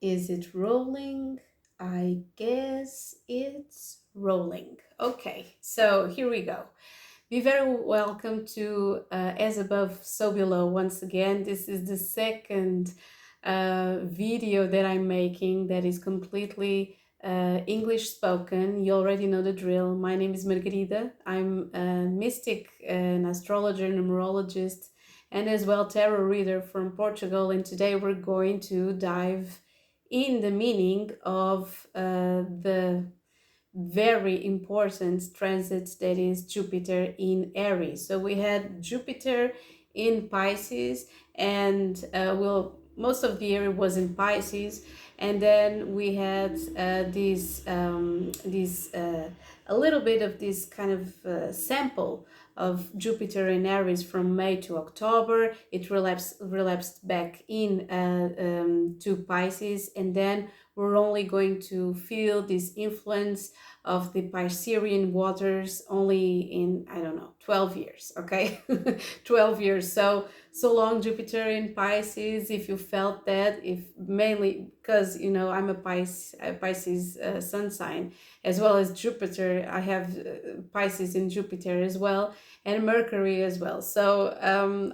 Is it rolling? I guess it's rolling. Okay, so here we go. Be very welcome to As Above, So Below. Once again, this is the second video that I'm making that is completely English spoken. You already know the drill. My name is Margarida. I'm a mystic, an astrologer, numerologist, and as well tarot reader from Portugal. And today we're going to dive in the meaning of the very important transit that is Jupiter in Aries. So we had Jupiter in Pisces, and most of the year was in Pisces, and then we had a little bit of this kind of sample of Jupiter in Aries from May to October. It relapsed back in to Pisces, and then we're only going to feel this influence of the Piscean waters only in, I don't know, 12 years, okay? 12 years. So long Jupiter in Pisces, if you felt that, if mainly because, you know, I'm a Pisces sun sign, as well as Jupiter. I have Pisces in Jupiter as well, and Mercury as well. So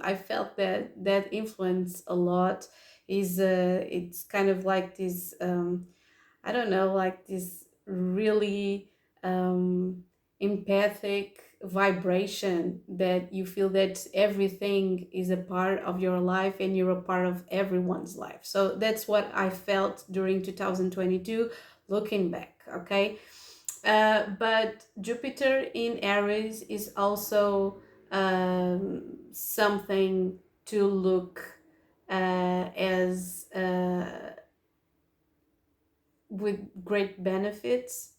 I felt that influence a lot. It's kind of like this I don't know, like this really empathic vibration that you feel that everything is a part of your life and you're a part of everyone's life. So that's what I felt during 2022 looking back. Okay, but Jupiter in Aries is also something to look as with great benefits,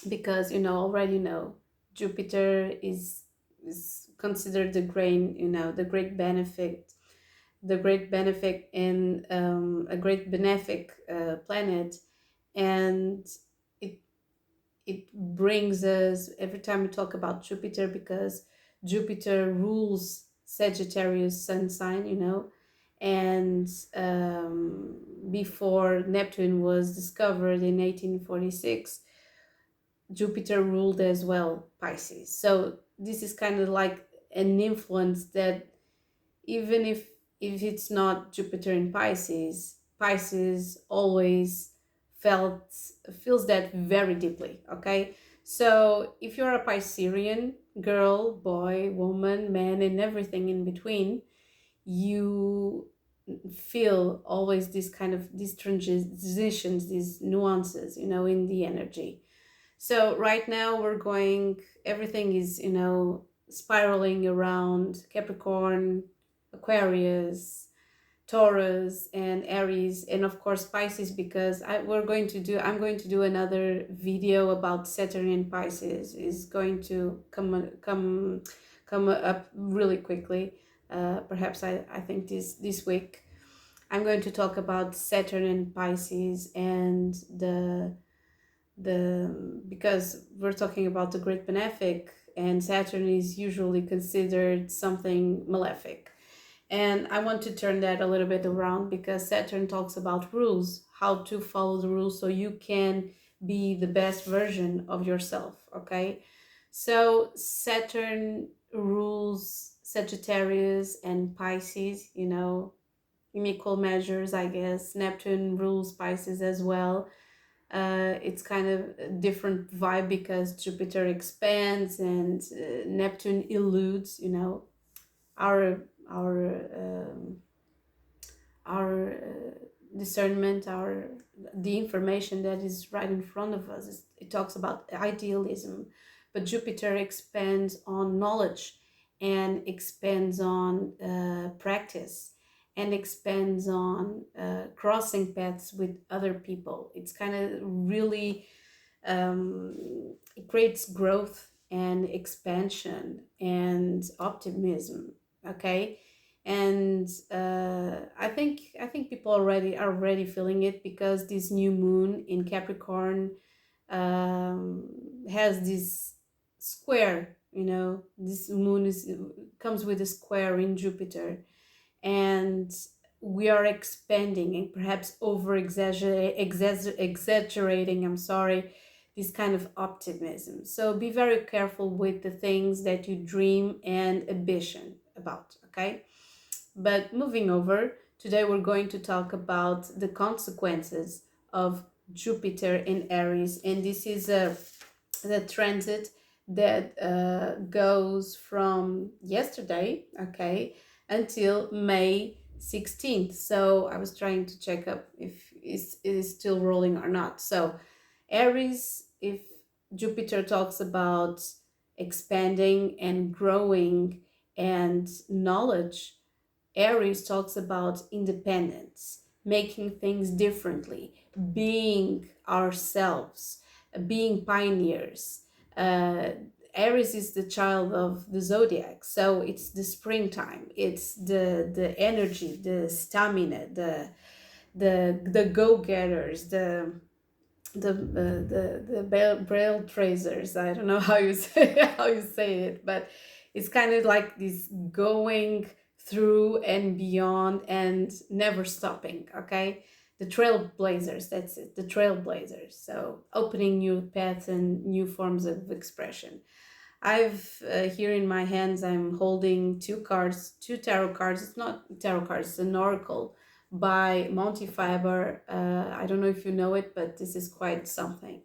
because, you know, already know Jupiter is considered the grain, you know, the great benefit, and a great benefic planet. And it it brings us every time we talk about Jupiter, because Jupiter rules Sagittarius sun sign, you know, and before Neptune was discovered in 1846, Jupiter ruled as well Pisces. So this is kind of like an influence that, even if it's not Jupiter in Pisces, Pisces always felt feels that very deeply. Okay, so if you're a Piscean girl, boy, woman, man, and everything in between, you feel always this kind of these transitions, these nuances, you know, in the energy. So right now everything is, you know, spiraling around Capricorn, Aquarius, Taurus, and Aries, and of course Pisces, because I'm going to do another video about Saturn in Pisces. Is going to come up really quickly. Perhaps I think this week I'm going to talk about Saturn in Pisces, and because we're talking about the Great Benefic, and Saturn is usually considered something malefic. And I want to turn that a little bit around, because Saturn talks about rules, how to follow the rules so you can be the best version of yourself, okay? So Saturn rules Sagittarius and Pisces, you know, in equal measures, I guess. Neptune rules Pisces as well. It's kind of a different vibe because Jupiter expands and Neptune eludes, you know, our our um, our discernment, our the information that is right in front of us. It talks about idealism, but Jupiter expands on knowledge, and expands on practice, and expands on crossing paths with other people. It's kind of really it creates growth and expansion and optimism. Okay, and I think people are already feeling it, because this new moon in Capricorn um, has this square. You know, this moon is comes with a square in Jupiter, and we are expanding and perhaps over exaggerating, I'm sorry, this kind of optimism. So be very careful with the things that you dream and ambition about, okay? But moving over, today we're going to talk about the consequences of Jupiter in Aries, and this is the transit that goes from yesterday, okay, until May 16th. So I was trying to check up if it is still rolling or not. So Aries, if Jupiter talks about expanding and growing and knowledge, Aries talks about independence, making things differently, being ourselves, being pioneers. Uh, Aries is the child of the zodiac, so it's the springtime. It's the energy, the stamina, the go getters, the braille tracers. I don't know how you say it, but it's kind of like this going through and beyond and never stopping. Okay, the trailblazers. That's it. The trailblazers. So opening new paths and new forms of expression. I've here in my hands, I'm holding two tarot cards. It's not tarot cards, it's an oracle by Monty Fiber. I don't know if you know it, but this is quite something.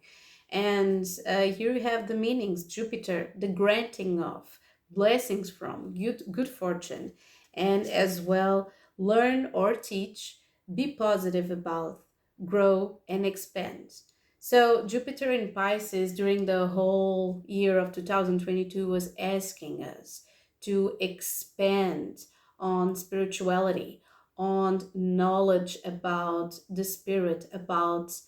And here you have the meanings: Jupiter, the granting of, blessings from, good fortune, and as well, learn or teach, be positive about, grow and expand. So Jupiter in Pisces during the whole year of 2022 was asking us to expand on spirituality, on knowledge about the spirit, about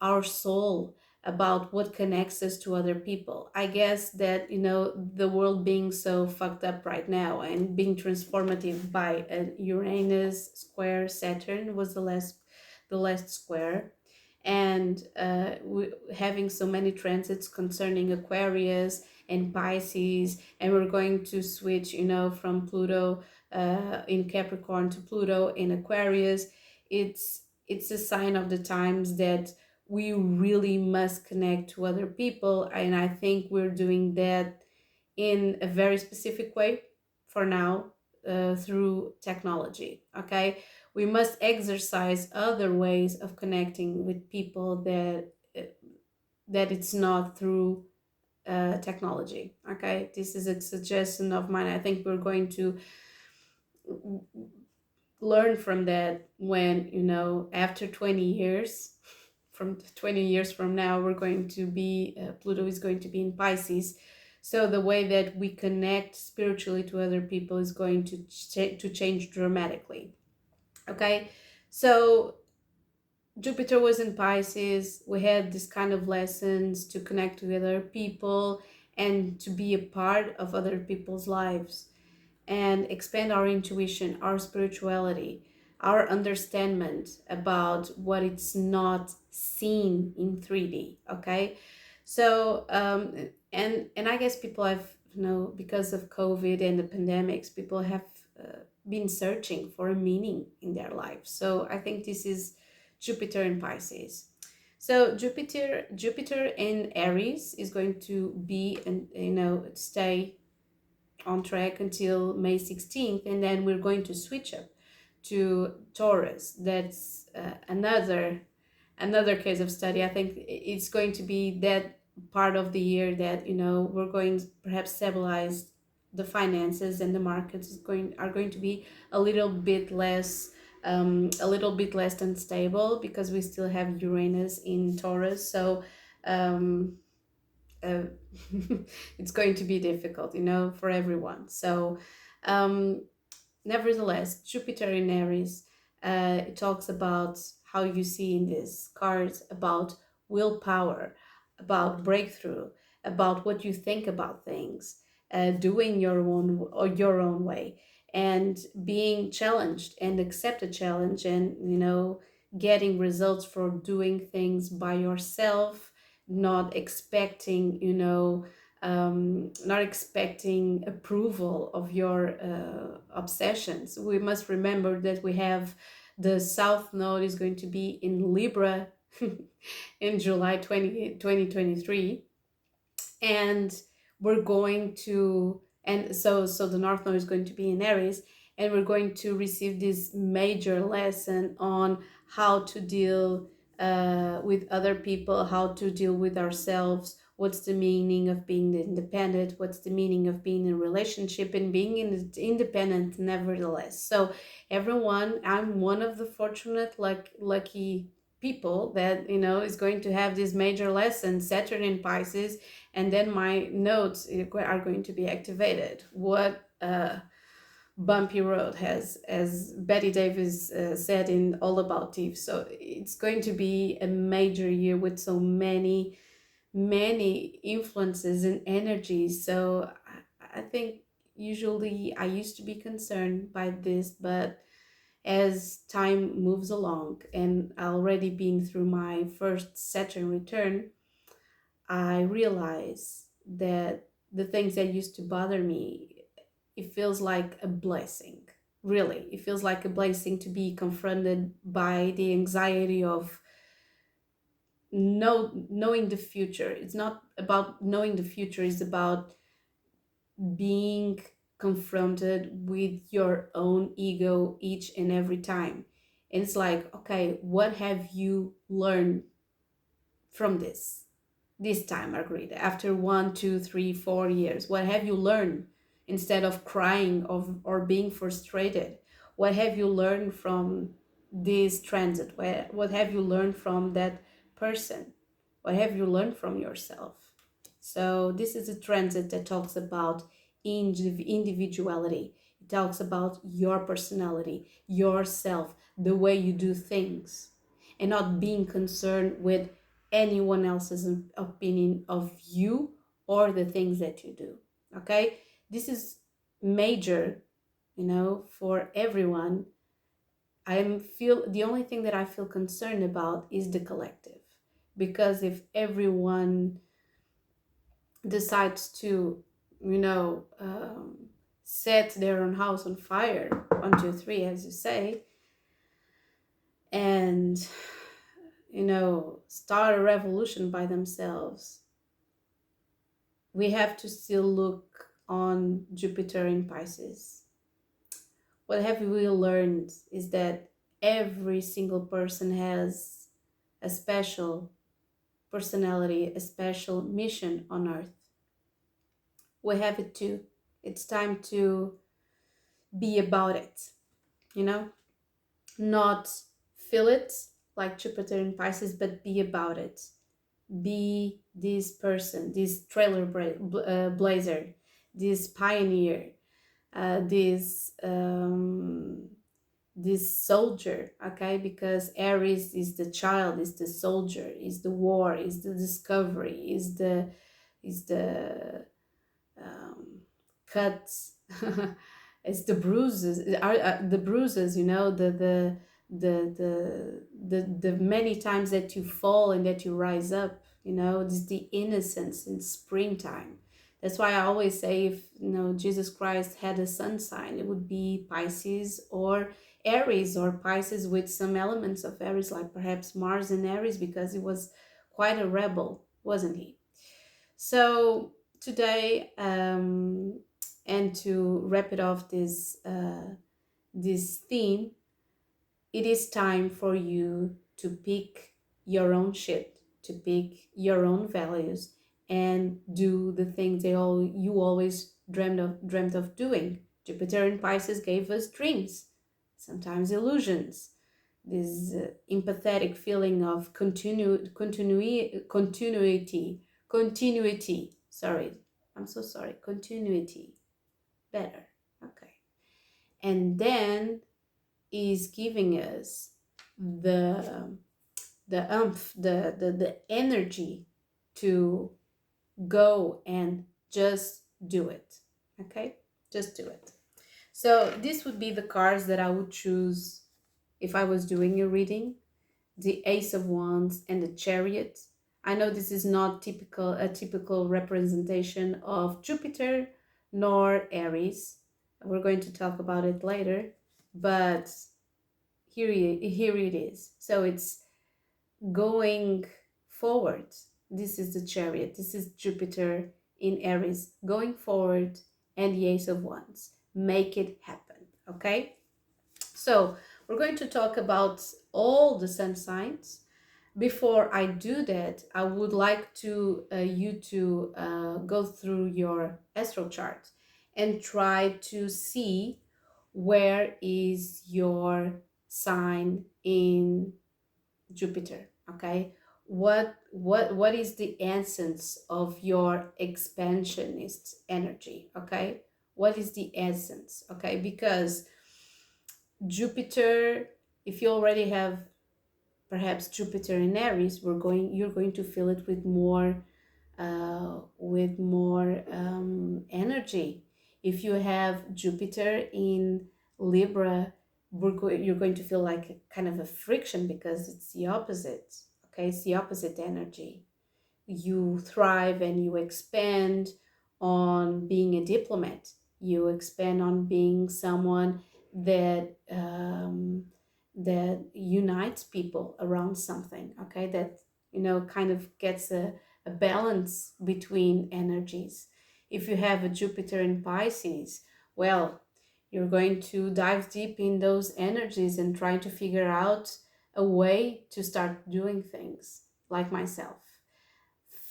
our soul, about what connects us to other people. I guess that, the world being so fucked up right now and being transformative by a Uranus square Saturn was the last square, and having so many transits concerning Aquarius and Pisces, and we're going to switch, from Pluto in Capricorn to Pluto in Aquarius. It's a sign of the times that we really must connect to other people, and I think we're doing that in a very specific way for now, through technology. Okay, we must exercise other ways of connecting with people that it's not through technology. Okay, this is a suggestion of mine. I think we're going to learn from that when, after 20 years, from 20 years from now, we're going to be Pluto is going to be in Pisces. So the way that we connect spiritually to other people is going to change dramatically. Okay, so Jupiter was in Pisces. We had this kind of lessons to connect with other people and to be a part of other people's lives and expand our intuition, our spirituality, our understanding about what it's not seen in 3D. Okay, so and I guess people have, because of COVID and the pandemics, people have been searching for a meaning in their lives. So I think this is Jupiter in Pisces. So Jupiter in Aries is going to be, and stay on track until May 16th, and then we're going to switch up to Taurus. That's another case of study. I think it's going to be that part of the year that, we're going to perhaps stabilize the finances, and the markets are going to be a little bit less unstable, because we still have Uranus in Taurus. So uh, it's going to be difficult, for everyone. So nevertheless, Jupiter in Aries, it talks about how you see in these cards about willpower, about breakthrough, about what you think about things, doing your own way, and being challenged and accept a challenge, and getting results for doing things by yourself, not expecting not expecting approval of your obsessions. We must remember that we have The South Node is going to be in Libra in July 2023. And we're going to, and so the North Node is going to be in Aries, and we're going to receive this major lesson on how to deal with other people, how to deal with ourselves, what's the meaning of being independent, what's the meaning of being in a relationship and being independent nevertheless. So everyone, I'm one of the fortunate, lucky people that, you know, is going to have this major lesson, Saturn in Pisces, and then my nodes are going to be activated. What bumpy road, has, as Betty Davis said in All About Eve. So it's going to be a major year with so many influences and energies. So I think usually I used to be concerned by this, but as time moves along and already being through my first Saturn return, I realize that the things that used to bother me, it feels like a blessing. Really, it feels like a blessing to be confronted by the anxiety of knowing the future. It's not about knowing the future, it's about being confronted with your own ego each and every time. And it's like, okay, what have you learned from this time, Margarita, after 1, 2, 3, 4 years? What have you learned? Instead of crying or being frustrated, what have you learned from this transit? What have you learned from that person? What have you learned from yourself? So this is a transit that talks about individuality. It talks about your personality, yourself, the way you do things, and not being concerned with anyone else's opinion of you or the things that you do. Okay, this is major, you know, for everyone. The only thing that I feel concerned about is the collective, because if everyone decides to, you know, set their own house on fire, 1, 2, 3, as you say, and, you know, start a revolution by themselves, we have to still look on Jupiter in Pisces. What have we learned is that every single person has a special personality, a special mission on Earth. We have it too. It's time to be about it, you know, not feel it like Jupiter in Pisces, but be about it. Be this person, this blazer, this pioneer, this soldier, okay? Because Aries is the child, is the soldier, is the war, is the discovery, is the cuts, it's the bruises, are the bruises, you know, the many times that you fall and that you rise up, you know. This is the innocence in springtime. That's why I always say, if, you know, Jesus Christ had a sun sign, it would be Pisces or Aries, or Pisces with some elements of Aries, like perhaps Mars in Aries, because he was quite a rebel, wasn't he? So today, and to wrap it off, this theme, it is time for you to pick your own shit, to pick your own values, and do the things you always dreamt of doing. Jupiter in Pisces gave us dreams, sometimes illusions, this empathetic feeling of continuity. Sorry, I'm so sorry. Continuity, better. Okay, and then is giving us the the energy to go and just do it. Okay, just do it. So this would be the cards that I would choose if I was doing a reading: the Ace of Wands and the Chariot. I know this is not a typical representation of Jupiter nor Aries. We're going to talk about it later, but here it is. So it's going forward. This is the Chariot. This is Jupiter in Aries going forward, and the Ace of Wands. Make it happen. Okay. So we're going to talk about all the sun signs. Before I do that, I would like to you to go through your astral chart and try to see where is your sign in Jupiter. Okay, what is the essence of your expansionist energy? Okay, what is the essence? Okay, because Jupiter, if you already have perhaps Jupiter in Aries, you're going to feel it with more energy. If you have Jupiter in Libra, you're going to feel like a kind of a friction because it's the opposite. Okay, it's the opposite energy. You thrive and you expand on being a diplomat. You expand on being someone that that unites people around something. Okay, that kind of gets a balance between energies. If you have a Jupiter in Pisces, well, you're going to dive deep in those energies and try to figure out a way to start doing things, like myself.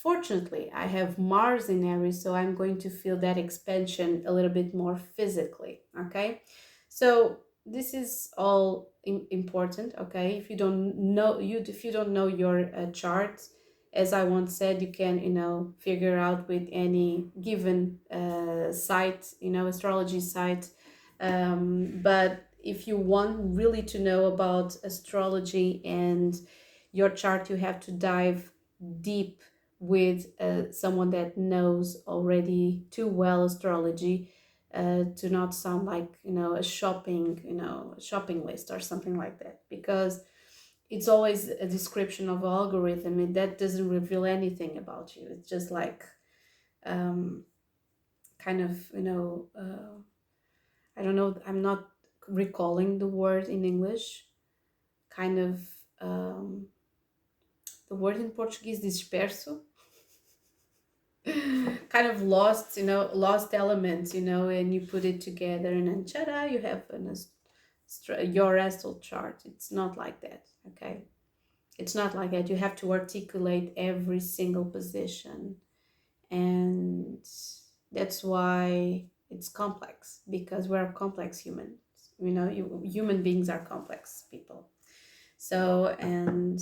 Fortunately, I have Mars in Aries, so I'm going to feel that expansion a little bit more physically. Okay, so this is all important. Okay, if you don't know your chart, as I once said, you can figure out with any given site, astrology site. But if you want really to know about astrology and your chart, you have to dive deep with someone that knows already too well astrology, to not sound like a shopping list or something like that, because it's always a description of an algorithm, and that doesn't reveal anything about you. It's just like kind of I don't know, I'm not recalling the word in English, kind of the word in Portuguese, disperso. Kind of lost, lost elements, and you put it together, and then ta-da, you have your astral chart. It's not like that. Okay, it's not like that. You have to articulate every single position, and that's why it's complex, because we're complex humans. Human beings are complex people. So, and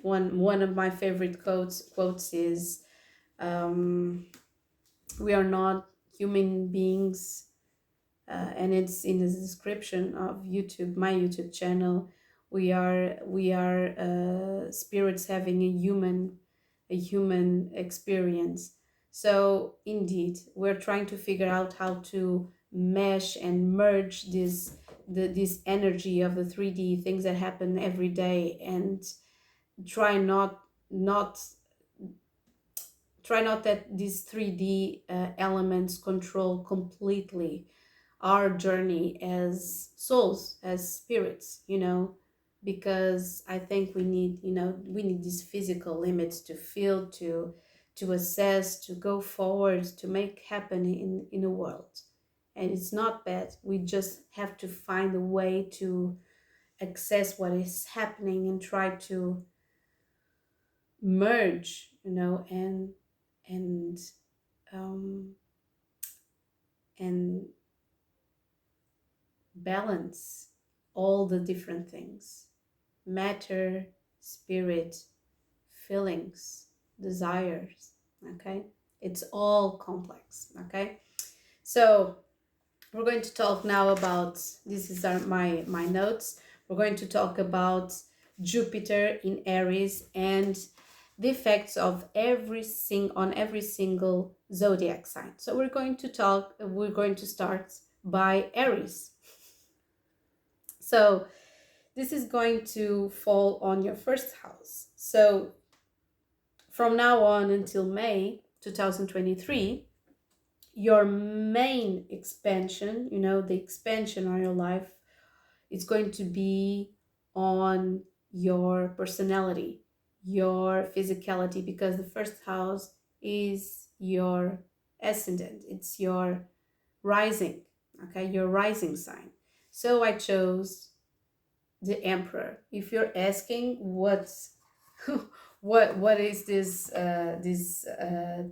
one of my favorite quotes is, we are not human beings, and it's in the description of my YouTube channel. We are spirits having a human experience. So indeed, we're trying to figure out how to mesh and merge this energy of the 3D things that happen every day, and try not that these 3D elements control completely our journey as souls, as spirits, because I think we need these physical limits to feel, to assess, to go forward, to make happen in the world. And it's not bad. We just have to find a way to access what is happening and try to merge, and um, and balance all the different things: matter, spirit, feelings, desires. Okay, it's all complex. Okay, so we're going to talk now about, this is my notes. We're going to talk about Jupiter in Aries and the effects of every single zodiac sign. So we're going to start by Aries. So this is going to fall on your first house. So from now on until May 2023, your main expansion, the expansion on your life, it's going to be on your personality, your physicality, because the first house is your ascendant, it's your rising, okay, your rising sign. So I chose the Emperor. If you're asking what's what is this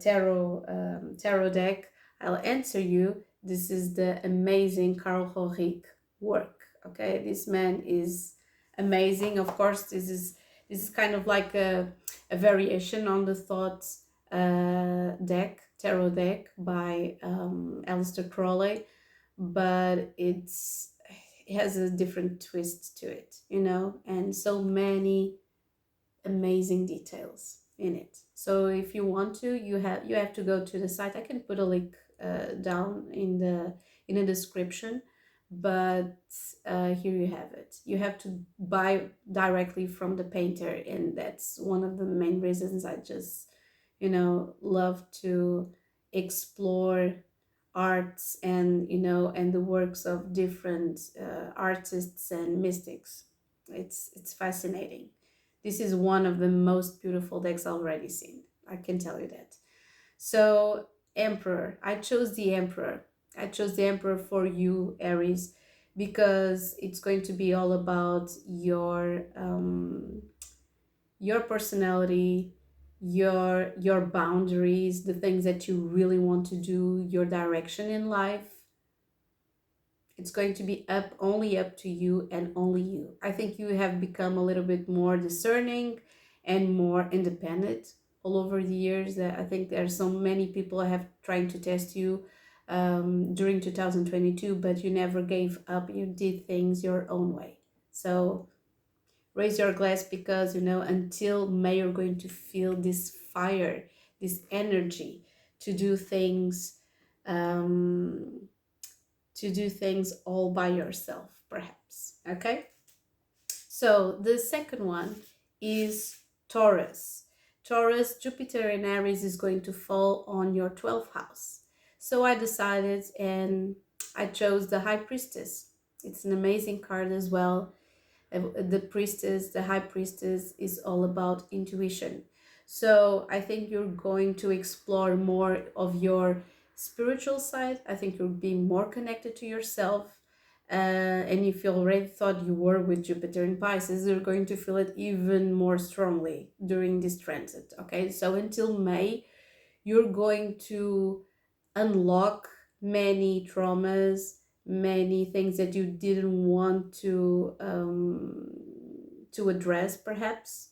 tarot deck, I'll answer you. This is the amazing Carl Horik work. Okay, this man is amazing. Of course, this is kind of like a variation on the thoughts tarot deck by Aleister Crowley, but it has a different twist to it, and so many amazing details in it. So if you want to, you have to go to the site. I can put a link down in the description, but here you have it. You have to buy directly from the painter, and that's one of the main reasons I just love to explore arts and the works of different artists and mystics. It's fascinating. This is one of the most beautiful decks I've already seen, I can tell you that. So Emperor, I chose the Emperor for you, Aries, because it's going to be all about your personality, your boundaries, the things that you really want to do, your direction in life. It's going to be only up to you and only you. I think you have become a little bit more discerning and more independent all over the years. I think there are so many people have trying to test you during 2022, but you never gave up. You did things your own way. So raise your glass, because until May you're going to feel this fire, this energy to do things um, all by yourself, perhaps. Okay, so the second one is Taurus. Jupiter in Aries is going to fall on your 12th house. So I decided and I chose the High Priestess. It's an amazing card as well. The High Priestess is all about intuition. So I think you're going to explore more of your spiritual side. I think you'll be more connected to yourself. And if you already thought you were with Jupiter in Pisces, you're going to feel it even more strongly during this transit. Okay, so until May, you're going to unlock many traumas, many things that you didn't want to address, perhaps,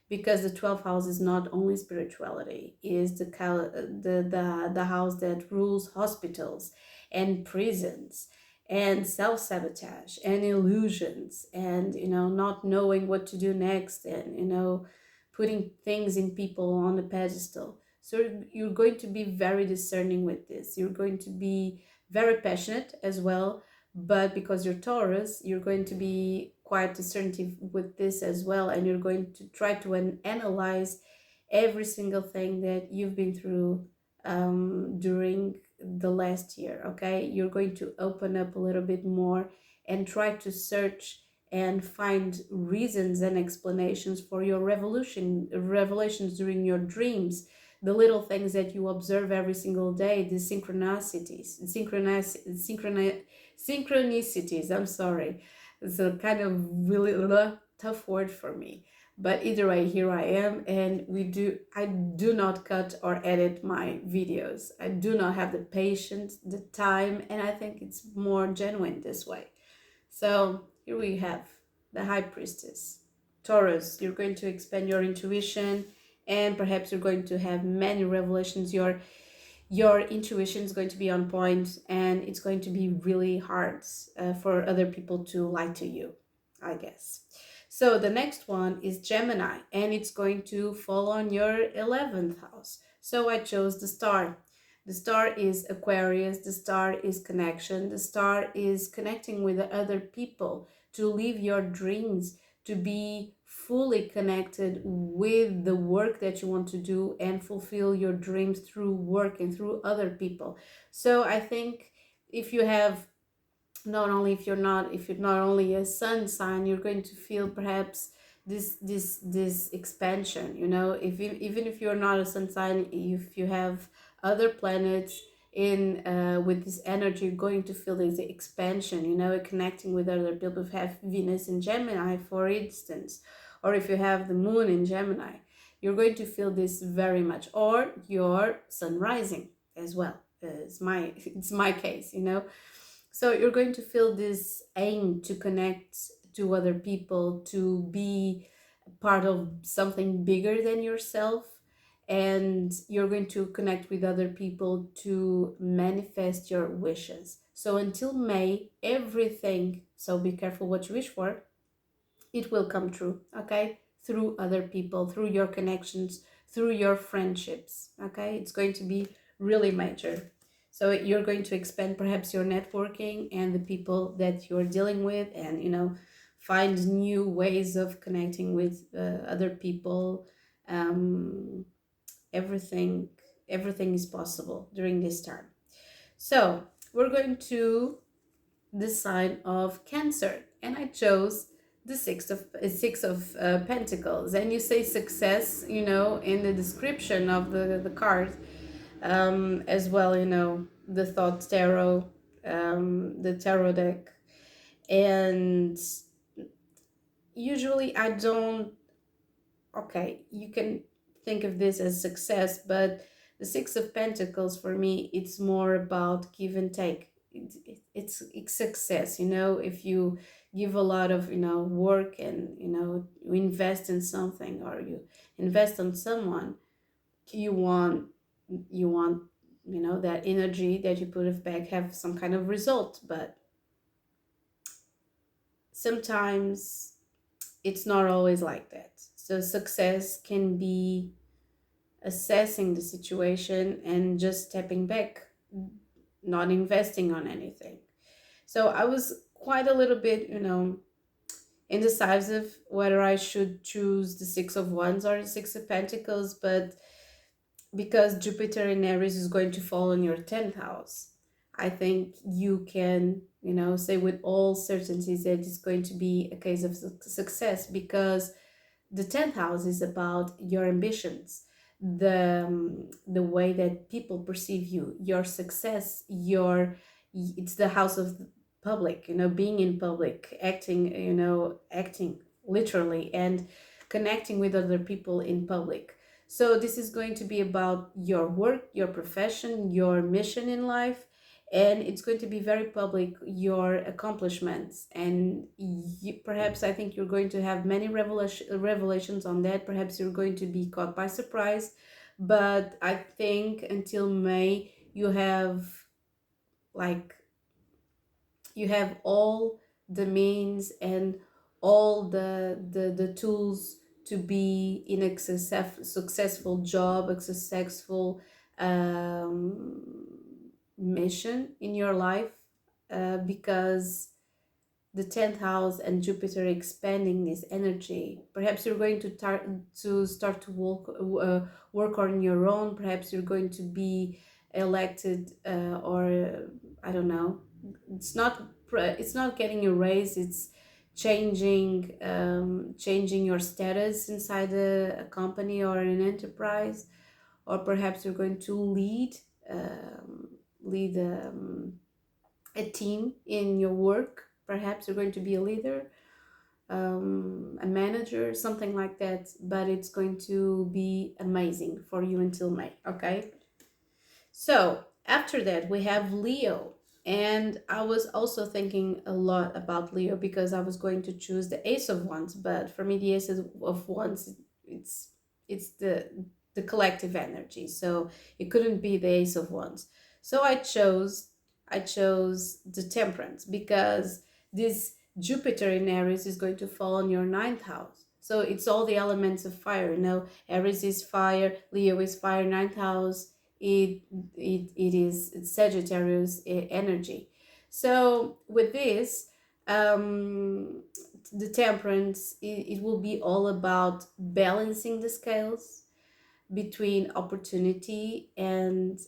because the 12th house is not only spirituality, is the house that rules hospitals and prisons and self-sabotage and illusions and not knowing what to do next, and putting things in people on a pedestal. So you're going to be very discerning with this. You're going to be very passionate as well, but because you're Taurus, you're going to be quite discerning with this as well, and you're going to try to analyze every single thing that you've been through during the last year. Okay, you're going to open up a little bit more and try to search and find reasons and explanations for your revelations during your dreams, the little things that you observe every single day, the synchronicities. I'm sorry, it's a kind of really tough word for me, but either way, here I am, and I do not cut or edit my videos. I do not have the patience, the time, and I think it's more genuine this way. So here we have the High Priestess. Taurus, you're going to expand your intuition, and perhaps you're going to have many revelations. Your intuition is going to be on point, and it's going to be really hard for other people to lie to you, I guess. So the next one is Gemini, and it's going to fall on your 11th house. So I chose the Star. The Star is Aquarius. The Star is connection. The Star is connecting with other people, to live your dreams, to be fully connected with the work that you want to do and fulfill your dreams through work and through other people. So I think if you have not only if you're not only a sun sign, you're going to feel perhaps this expansion, you know, even if you're not a sun sign, if you have other planets in with this energy, you're going to feel this expansion, you know, connecting with other people. If you have Venus in Gemini, for instance, or if you have the moon in Gemini, you're going to feel this very much, or your sun rising as well. It's my case, you know. So you're going to feel this aim to connect to other people, to be part of something bigger than yourself. And you're going to connect with other people to manifest your wishes. So until May, everything, so be careful what you wish for, it will come true, okay? Through other people, through your connections, through your friendships, okay? It's going to be really major. So you're going to expand perhaps your networking and the people that you're dealing with, and, you know, find new ways of connecting with other people. Um, everything, everything is possible during this time. So we're going to the sign of Cancer, and I chose the six of Pentacles. And you say success, you know, in the description of the card, as well, you know, the Thought Tarot, the tarot deck. And usually I don't, okay, you can think of this as success, but the Six of Pentacles for me, it's more about give and take. It's success, you know. If you give a lot of, you know, work, and, you know, you invest in something, or you invest on someone, you want you want you know, that energy that you put it back have some kind of result. But sometimes it's not always like that. So success can be assessing the situation and just stepping back, not investing on anything. So I was quite a little bit, you know, indecisive whether I should choose the Six of Wands or the Six of Pentacles, but because Jupiter in Aries is going to fall in your 10th house, I think you can, you know, say with all certainty that it's going to be a case of success, because the 10th house is about your ambitions, the way that people perceive you, your success, your, it's the house of the public, you know, being in public, acting, you know, acting literally, and connecting with other people in public. So this is going to be about your work, your profession, your mission in life, and it's going to be very public, your accomplishments. And perhaps I think you're going to have many revelations on that. Perhaps you're going to be caught by surprise, but I think until May you have, like, you have all the means and all the tools to be in a successful job, a successful um, mission in your life, because the 10th house and Jupiter expanding this energy. Perhaps you're going to start to work on your own. Perhaps you're going to be elected, or I don't know. It's not getting a raise. It's changing your status inside a company or an enterprise, or perhaps you're going to lead a team in your work. Perhaps you're going to be a leader, a manager, something like that. But it's going to be amazing for you until May, okay? So after that, we have Leo. And I was also thinking a lot about Leo, because I was going to choose the Ace of Wands. But for me, the Ace of Wands, it's the collective energy. So it couldn't be the Ace of Wands. So I chose the Temperance, because this Jupiter in Aries is going to fall on your 9th house. So it's all the elements of fire. You know, Aries is fire, Leo is fire, 9th house, it is Sagittarius energy. So with this, the Temperance, it will be all about balancing the scales between opportunity and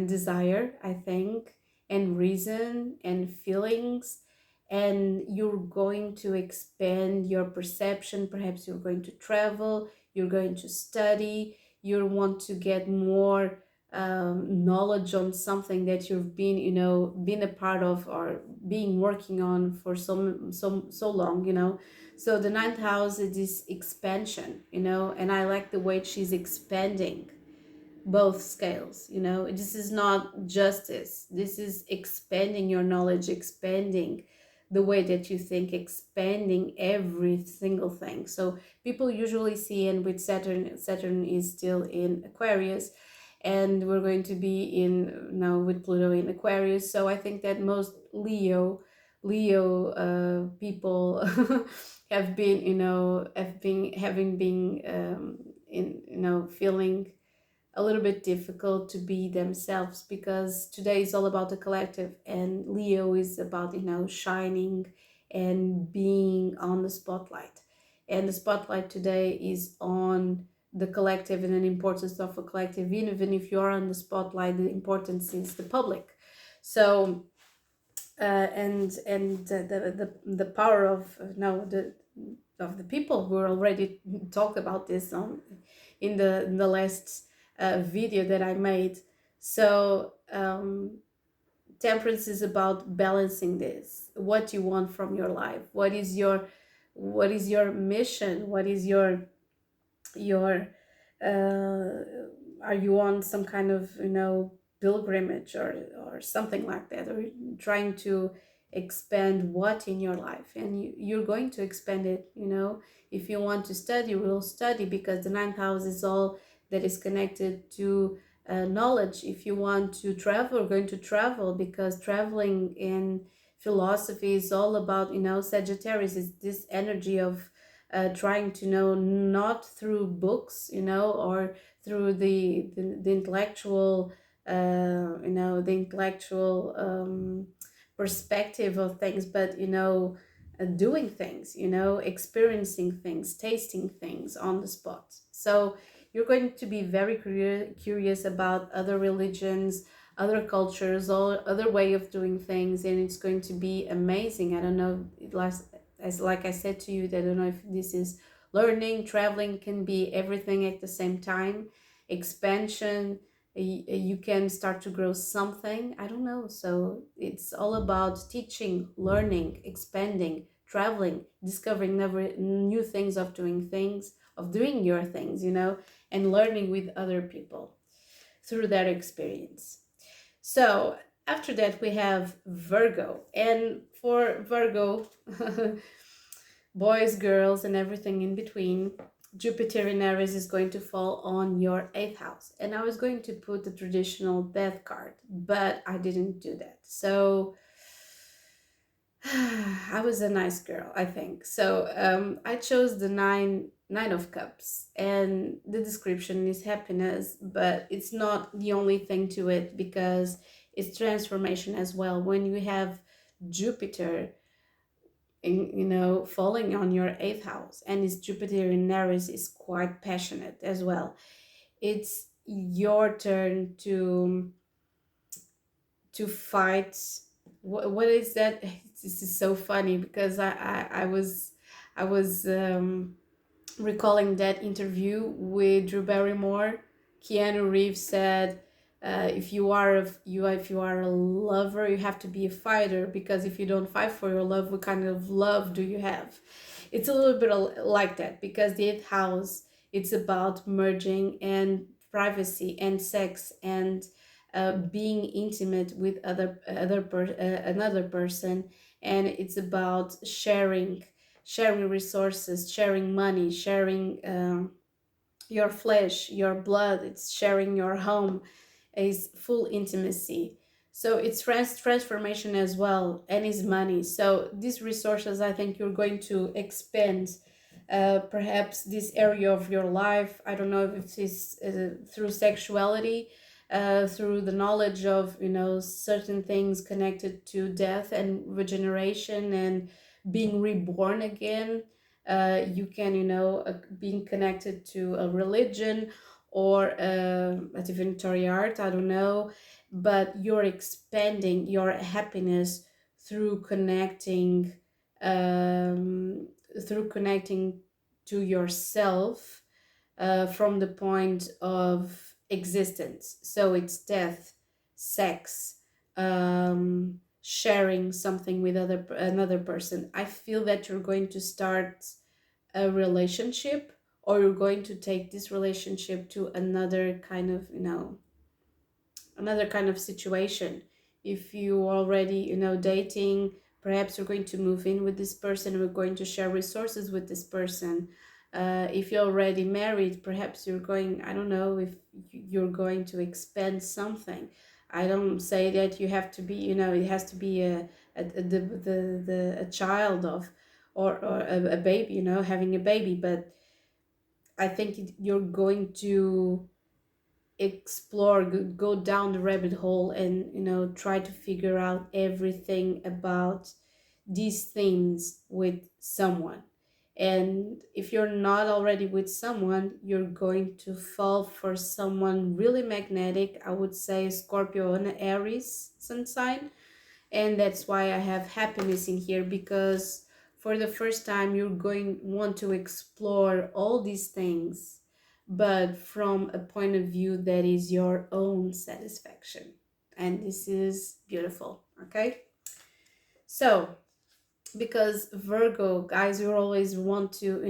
desire, I think, and reason and feelings, and you're going to expand your perception. Perhaps you're going to travel, you're going to study, you want to get more knowledge on something that you've been, been a part of, or being working on for so long, so the ninth house is this expansion, and I like the way she's expanding both scales. This is not justice, this is expanding your knowledge, expanding the way that you think, expanding every single thing. So people usually see, and with Saturn is still in Aquarius, and we're going to be in now with Pluto in Aquarius. So I think that most Leo people have been, having been in, feeling a little bit difficult to be themselves, because today is all about the collective, and Leo is about, shining and being on the spotlight. And the spotlight today is on the collective and the importance of a collective. Even if you're on the spotlight, the importance is the public. So and the power of the people. We already talked about this in the last video that I made. So temperance is about balancing this. What you want from your life? What is your mission? What is your are you on some kind of pilgrimage or something like that, or trying to expand what in your life? And you're going to expand it. If you want to study, we'll study, because the ninth house is all that is connected to knowledge. If you want to travel, we're going to travel, because traveling in philosophy is all about, Sagittarius is this energy of trying to know, not through books, or through the intellectual, the intellectual perspective of things, but doing things, experiencing things, tasting things on the spot. So you're going to be very curious about other religions, other cultures, all other way of doing things, and it's going to be amazing. I don't know, like I said to you, I don't know if this is learning, traveling can be everything at the same time. Expansion, you can start to grow something, I don't know. So it's all about teaching, learning, expanding, traveling, discovering new things, of doing your things, and learning with other people through that experience. So after that we have Virgo, and for Virgo, boys, girls, and everything in between, Jupiter in Aries is going to fall on your 8th house. And I was going to put the traditional death card, but I didn't do that. So I was a nice girl, I think. So I chose the nine of cups, and the description is happiness, but it's not the only thing to it, because it's transformation as well. When you have Jupiter falling on your 8th house, and it's Jupiter in Aries, is quite passionate as well. It's your turn to fight. What is that? This is so funny, because I was recalling that interview with Drew Barrymore. Keanu Reeves said, if you are a lover, you have to be a fighter, because if you don't fight for your love, what kind of love do you have? It's a little bit like that, because the 8th house, it's about merging and privacy and sex and being intimate with another person, and it's about sharing resources, sharing money, sharing your flesh, your blood. It's sharing your home, is full intimacy. So it's transformation as well, and is money. So these resources, I think you're going to expand perhaps this area of your life. I don't know if it's through sexuality, through the knowledge of certain things connected to death and regeneration and being reborn again. You can being connected to a religion or a divinatory art, I don't know. but you're expanding your happiness through connecting, um, through connecting to yourself, from the point of existence. So it's death, sex, sharing something with another person. I feel that you're going to start a relationship, or you're going to take this relationship to another kind of, another kind of situation. If you already, dating, perhaps you're going to move in with this person. We're going to share resources with this person. If you're already married, perhaps you're going, I don't know, if you're going to expand something. I don't say that you have to be, it has to be a child of, or a baby, having a baby. But I think you're going to explore, go down the rabbit hole, and try to figure out everything about these themes with someone. And if you're not already with someone, you're going to fall for someone really magnetic. I would say Scorpio and Aries sun sign. And that's why I have happiness in here, because for the first time you're going want to explore all these things, but from a point of view that is your own satisfaction. And this is beautiful. Okay, so because Virgo guys, you always want to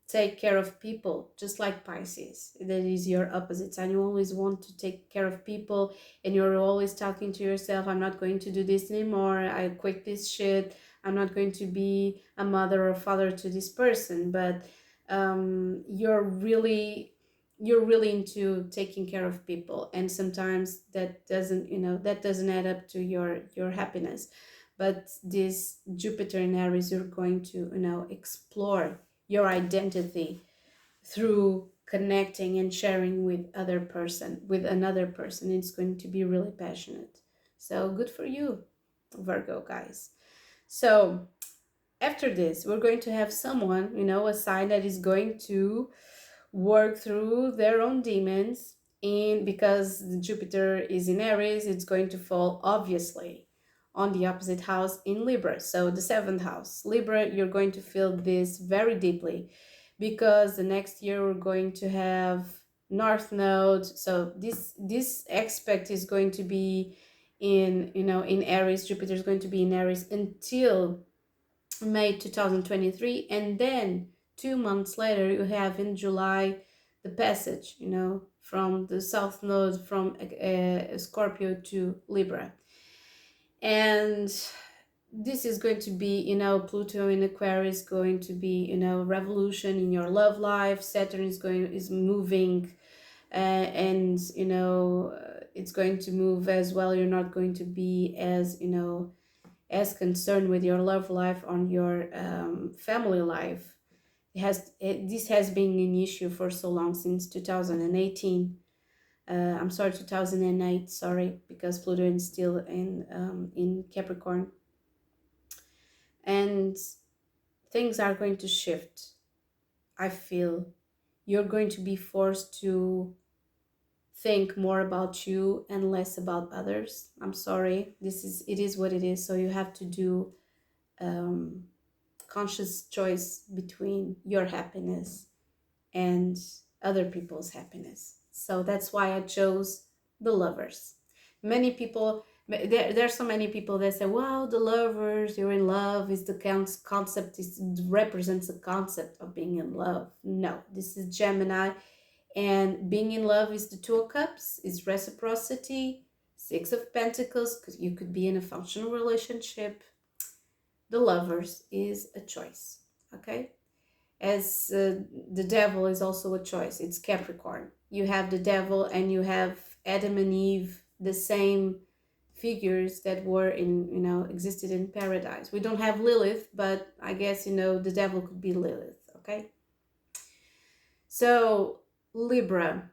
take care of people, just like Pisces. That is your opposite sign. You always want to take care of people, and you're always talking to yourself, I'm not going to do this anymore, I quit this shit, I'm not going to be a mother or father to this person. But you're really into taking care of people, and sometimes that doesn't, that doesn't add up to your happiness. But this Jupiter in Aries, you're going to explore your identity through connecting and sharing with another person. It's going to be really passionate. So good for you, Virgo guys. So after this, we're going to have someone, a sign that is going to work through their own demons. And because Jupiter is in Aries, it's going to fall obviously on the opposite house in Libra. So the seventh house, Libra, you're going to feel this very deeply, because the next year we're going to have North Node. So this aspect is going to be in Aries. Jupiter is going to be in Aries until May 2023, and then 2 months later you have in July the passage, from the South Node from Scorpio to Libra. And this is going to be, Pluto in Aquarius going to be, revolution in your love life. Saturn is moving, and it's going to move as well. You're not going to be as concerned with your love life on your family life. This has been an issue for so long, since 2018. I'm sorry, 2008, sorry, because Pluto is still in Capricorn. And things are going to shift. I feel you're going to be forced to think more about you and less about others. I'm sorry, it is what it is. So you have to do conscious choice between your happiness and other people's happiness. So that's why I chose the Lovers. Many people, there are so many people that say, wow, the Lovers, you're in love, is the concept, represents the concept of being in love. No, this is Gemini, and being in love is the Two of Cups, is reciprocity, Six of Pentacles, because you could be in a functional relationship. The Lovers is a choice, okay? As the Devil is also a choice. It's Capricorn. You have the Devil and you have Adam and Eve, the same figures that were existed in paradise. We don't have Lilith, but I guess the Devil could be Lilith, okay? So Libra,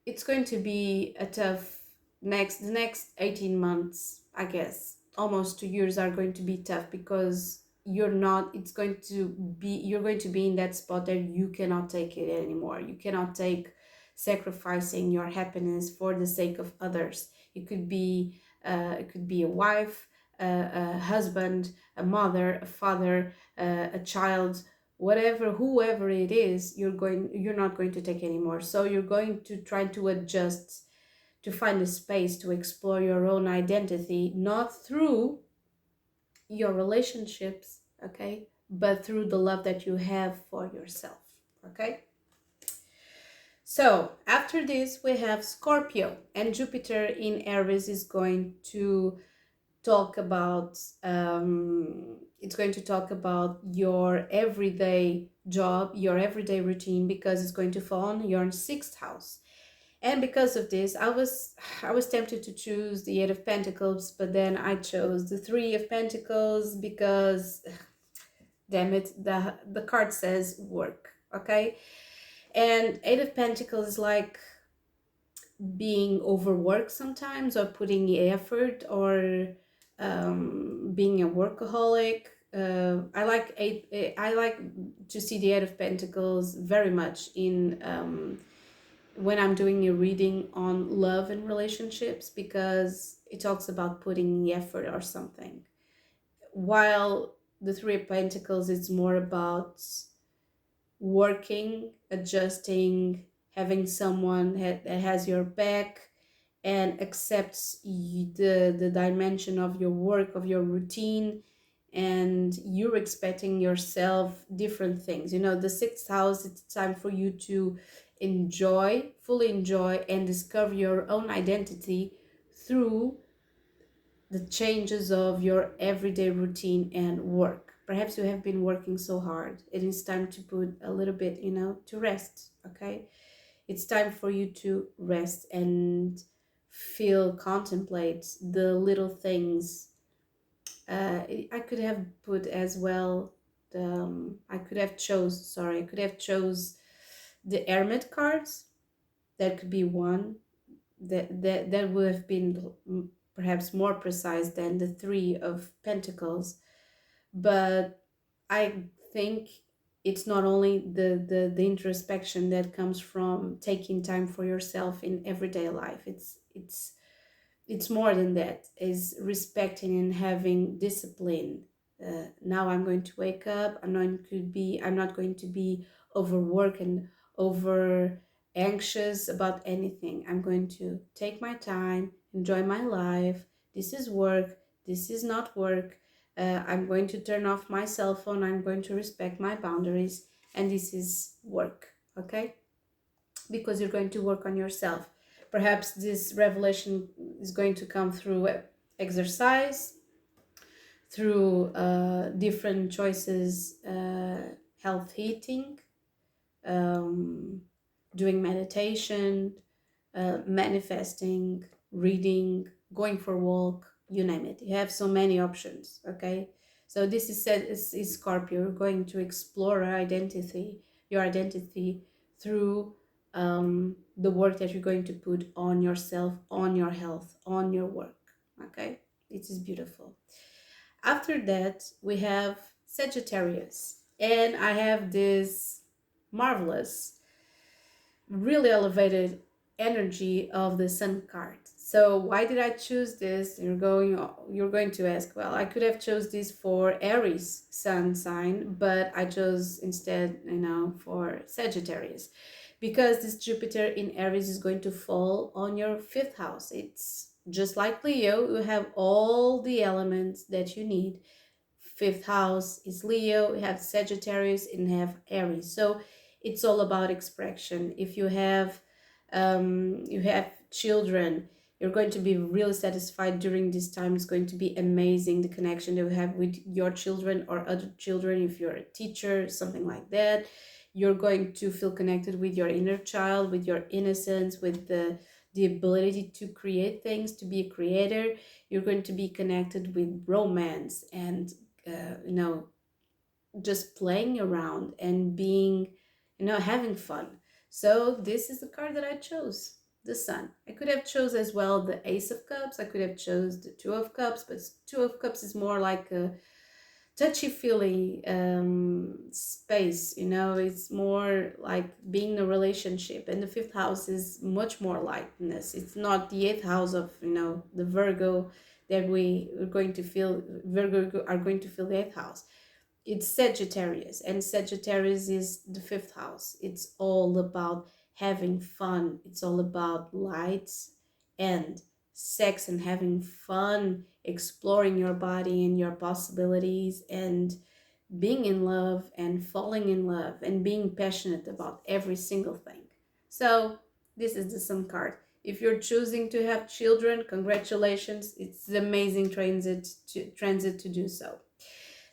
it's going to be a tough the next 18 months, I guess. Almost 2 years are going to be tough, because you're going to be in that spot that you cannot take it anymore. You cannot take sacrificing your happiness for the sake of others. It could be a wife, a husband, a mother, a father, a child, whatever, whoever it is. You're not going to take anymore. So you're going to try to adjust, to find a space to explore your own identity, not through your relationships, okay, but through the love that you have for yourself, okay. So after this we have Scorpio, and Jupiter in Aries is going to talk about it's going to talk about your everyday job, your everyday routine, because it's going to fall on your sixth house. And because of this, I was tempted to choose the Eight of Pentacles, but then I chose the Three of Pentacles because, damn it, the card says work, okay? And Eight of Pentacles is like being overworked sometimes, or putting effort, or being a workaholic. I like to see the Eight of Pentacles very much in when I'm doing a reading on love and relationships, because it talks about putting the effort or something. While the Three of Pentacles is more about working, adjusting, having someone that has your back and accepts the dimension of your work, of your routine, and you're expecting yourself different things. You know, the sixth house, it's time for you to fully enjoy and discover your own identity through the changes of your everyday routine and work. Perhaps you have been working so hard. It is time to put a little bit, to rest, okay? It's time for you to rest and contemplate the little things. I could have put as well, I could have chose the Hermit cards. That could be one. That would have been perhaps more precise than the Three of Pentacles. But I think it's not only the introspection that comes from taking time for yourself in everyday life. It's more than that. Is respecting and having discipline. Now I'm going to wake up. I'm not going to be overworked and over anxious about anything. I'm going to take my time, enjoy my life. This is work. This is not work. I'm going to turn off my cell phone. I'm going to respect my boundaries, and this is work, okay? Because you're going to work on yourself. Perhaps this revelation is going to come through exercise, through different choices, health eating, doing meditation, manifesting, reading, going for a walk, you name it. You have so many options, okay? So this is Scorpio. You're going to explore your identity through the work that you're going to put on yourself, on your health, on your work, okay? It is beautiful. After that, we have Sagittarius, and I have this marvelous, really elevated energy of the Sun card. So why did I choose this? You're going to ask. Well, I could have chose this for Aries Sun sign, but I chose instead, for Sagittarius, because this Jupiter in Aries is going to fall on your fifth house. It's just like Leo. You have all the elements that you need. Fifth house is Leo. You have Sagittarius and have Aries. So it's all about expression. If you have children, you're going to be really satisfied during this time. It's going to be amazing, the connection that you have with your children or other children. If you're a teacher, something like that, you're going to feel connected with your inner child, with your innocence, with the ability to create things, to be a creator. You're going to be connected with romance and just playing around and being, having fun. So this is the card that I chose, the Sun. I could have chose as well the Ace of Cups. I could have chose the Two of Cups, but Two of Cups is more like touchy-feely space, you know. It's more like being in a relationship, and the fifth house is much more lightness. It's not the eighth house of, you know, the Virgo that we are going to feel. Virgo are going to feel the eighth house. It's Sagittarius, and Sagittarius is the fifth house. It's all about having fun. It's all about lights and sex and having fun, exploring your body and your possibilities, and being in love and falling in love and being passionate about every single thing. So this is the Sun card. If you're choosing to have children, congratulations. It's an amazing transit to do so.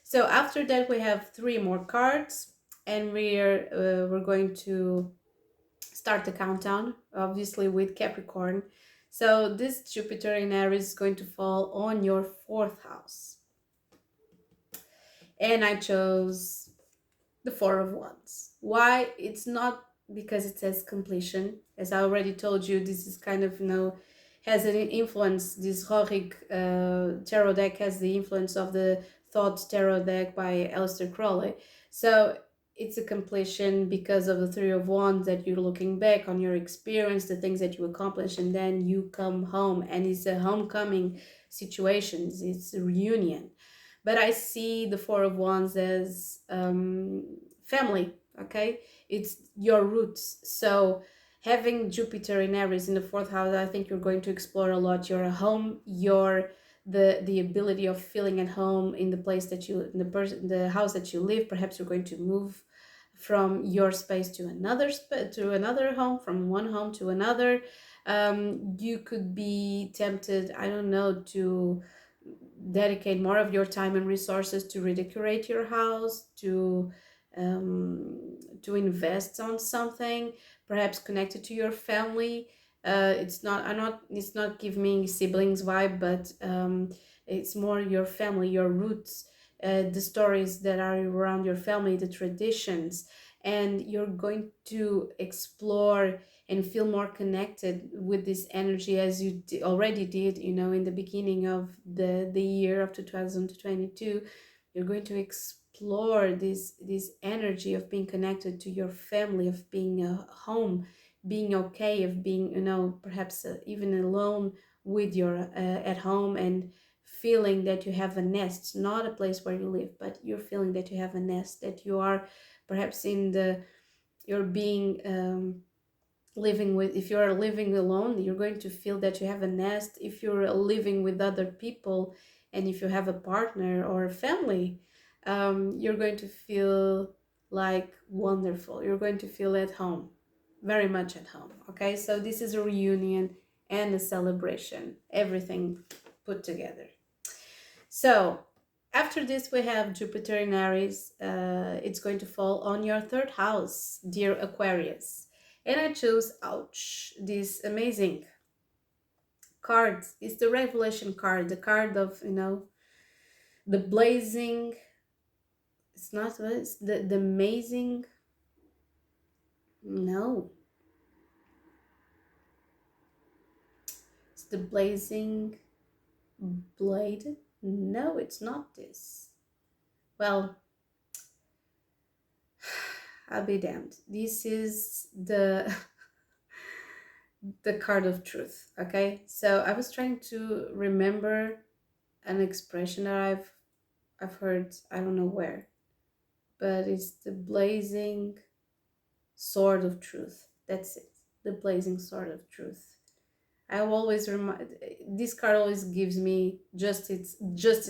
So after that we have three more cards, and we're going to start the countdown, obviously with Capricorn. So this Jupiter in Aries is going to fall on your fourth house. And I chose the Four of Wands. Why? It's not because it says completion. As I already told you, this is kind of, you know, has an influence. This Horik tarot deck has the influence of the Thought tarot deck by Aleister Crowley. So it's a completion because of the Three of Wands, that you're looking back on your experience, the things that you accomplished, and then you come home, and it's a homecoming situation. It's a reunion. But I see the Four of Wands as family, okay? It's your roots. So having Jupiter in Aries in the fourth house, I think you're going to explore a lot your home, your the ability of feeling at home in the place that you, in the house that you live. Perhaps you're going to move from your space to another home, from one home to another. You could be tempted, I don't know, to dedicate more of your time and resources to redecorate your house, to invest on something, perhaps connected to your family. It's not giving me siblings vibe, but it's more your family, your roots, the stories that are around your family, the traditions, and you're going to explore and feel more connected with this energy, as you already did, you know, in the beginning of the year of 2022. You're going to explore this energy of being connected to your family, of being home, being okay, of being, you know, perhaps even alone with your at home, and feeling that you have a nest, not a place where you live, but you're feeling that you have a nest, that you are perhaps you're being living with, if you're living alone, you're going to feel that you have a nest. If you're living with other people, and if you have a partner or a family, you're going to feel like wonderful. You're going to feel at home, very much at home. Okay, so this is a reunion and a celebration, everything put together. So after this we have Jupiter in Aries. It's going to fall on your third house, dear Aquarius. And I chose, ouch, this amazing card. It's the Revelation card, the card of, you know, the blazing, it's not, it's the amazing, no, it's the blazing blade. No, it's not this. Well, I'll be damned. This is the the card of truth. Okay, so I was trying to remember an expression that I've heard, I don't know where, but it's the blazing sword of truth. That's it, the blazing sword of truth. I always remind, this card always gives me justice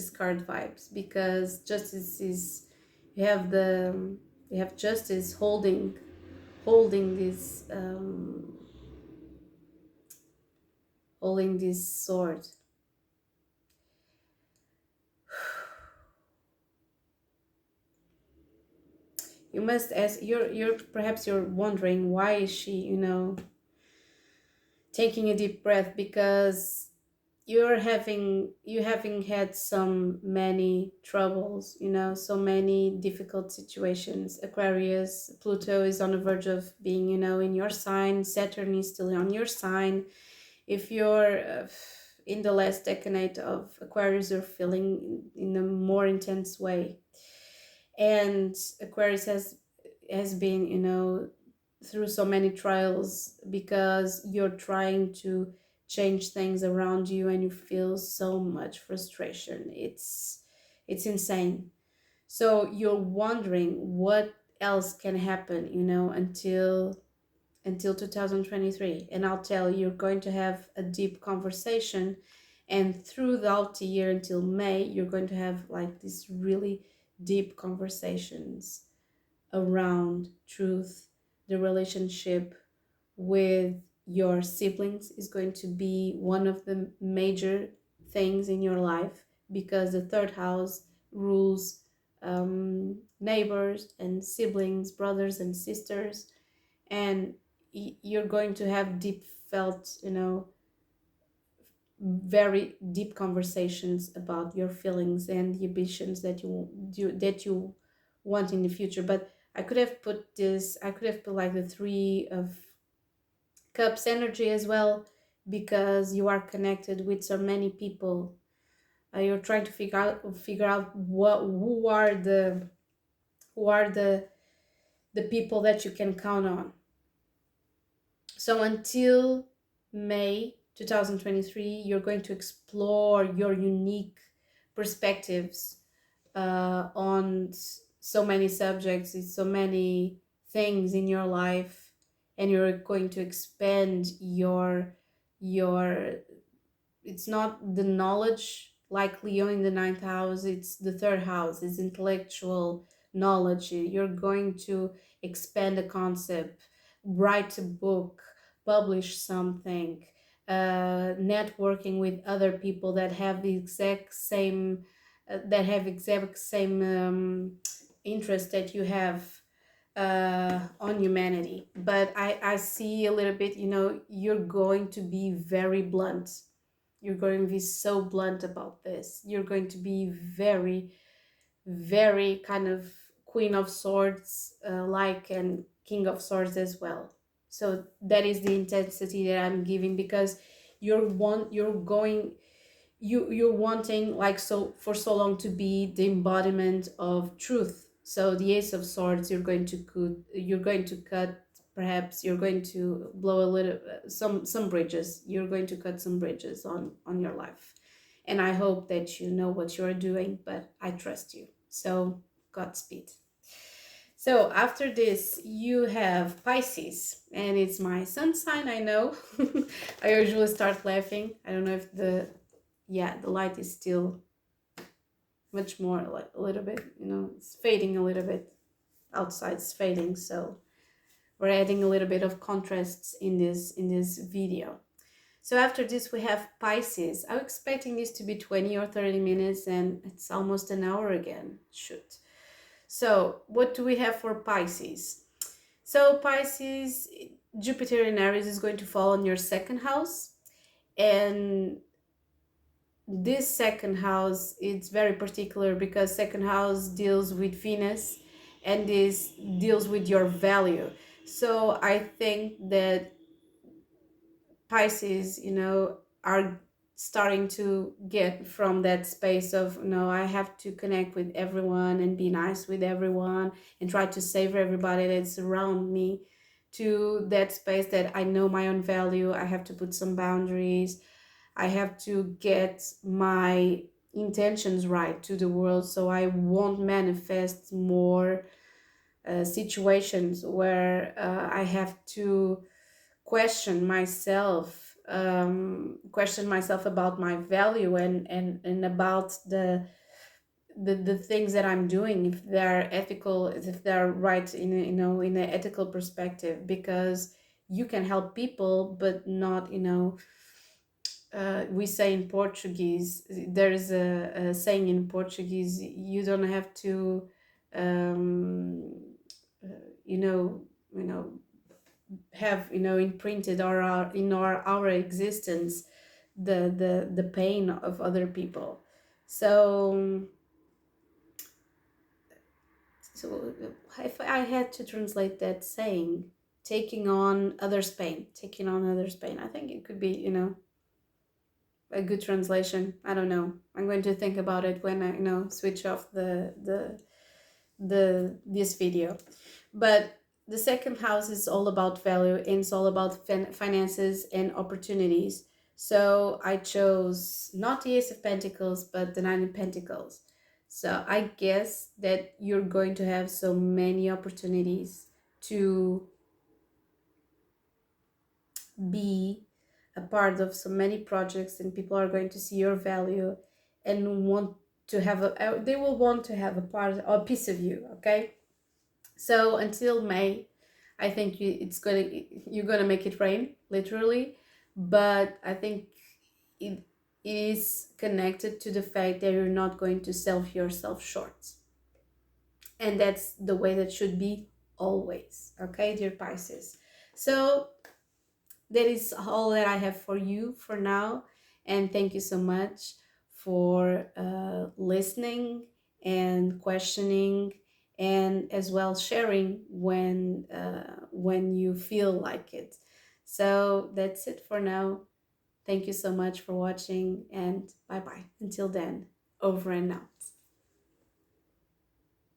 card vibes, because justice is, you have justice holding this holding this sword. You must ask, you're perhaps you're wondering, why is she, you know, taking a deep breath? Because you having had so many troubles, you know, so many difficult situations. Aquarius, Pluto is on the verge of being, you know, in your sign. Saturn is still on your sign. If you're in the last decade of Aquarius are feeling in a more intense way. And Aquarius has been, you know, through so many trials because you're trying to change things around you and you feel so much frustration. It's insane. So you're wondering what else can happen, you know, until 2023. And I'll tell you, you're going to have a deep conversation, and throughout the year until May, you're going to have like these really deep conversations around truth. The relationship with your siblings is going to be one of the major things in your life, because the third house rules neighbors and siblings, brothers and sisters. And you're going to have deep felt, you know, very deep conversations about your feelings and the ambitions that you want in the future. But I could have put like the Three of Cups energy as well, because you are connected with so many people. You're trying to figure out what who are the people that you can count on. So until May 2023, you're going to explore your unique perspectives on so many subjects, so many things in your life, and you're going to expand your it's not the knowledge like Leo in the ninth house, it's the third house, it's intellectual knowledge. You're going to expand a concept, write a book, publish something, networking with other people that have the exact same interest that you have on humanity. But I see a little bit, you know, you're going to be very blunt. You're going to be so blunt about this. You're going to be very, very kind of Queen of Swords like, and King of Swords as well. So that is the intensity that I'm giving, because you're wanting, like, so for so long, to be the embodiment of truth. So the Ace of Swords, you're going to cut, perhaps you're going to blow a little some bridges. You're going to cut some bridges on your life, and I hope that you know what you're doing, but I trust you. So Godspeed. So after this, you have Pisces, and it's my sun sign, I know. I usually start laughing. I don't know if the light is still much more, like a little bit, you know, it's fading a little bit. Outside it's fading, so we're adding a little bit of contrasts in this video. So after this we have Pisces. I'm expecting this to be 20 or 30 minutes, and it's almost an hour again. Shoot. So what do we have for Pisces? So Pisces, Jupiter in Aries is going to fall on your second house, and this second house, it's very particular because second house deals with Venus, and this deals with your value. So I think that Pisces, you know, are starting to get from that space of, no, I have to connect with everyone and be nice with everyone and try to save everybody that's around me, to that space that I know my own value. I have to put some boundaries. I have to get my intentions right to the world, so I won't manifest more situations where I have to question myself, about my value, and about the things that I'm doing, if they're ethical, if they're right in you know, in an ethical perspective, because you can help people, but not, you know, we say in Portuguese, there is a saying in Portuguese, you don't have to, um, you know, have, you know, imprinted our existence the pain of other people. So if I had to translate that saying, taking on others' pain, I think it could be, you know, a good translation. I don't know. I'm going to think about it when I switch off this video. But the second house is all about value, and it's all about finances and opportunities. So I chose not the Ace of Pentacles, but the Nine of Pentacles. So I guess that you're going to have so many opportunities to be a part of so many projects, and people are going to see your value and want to have they will want to have a part or a piece of you. Okay, so until May, I think you're gonna make it rain, literally. But I think it is connected to the fact that you're not going to sell yourself short, and that's the way that should be always. Okay, dear Pisces. So that is all that I have for you for now, and thank you so much for listening and questioning, and as well sharing when you feel like it. So that's it for now. Thank you so much for watching, and bye bye until then. Over and out.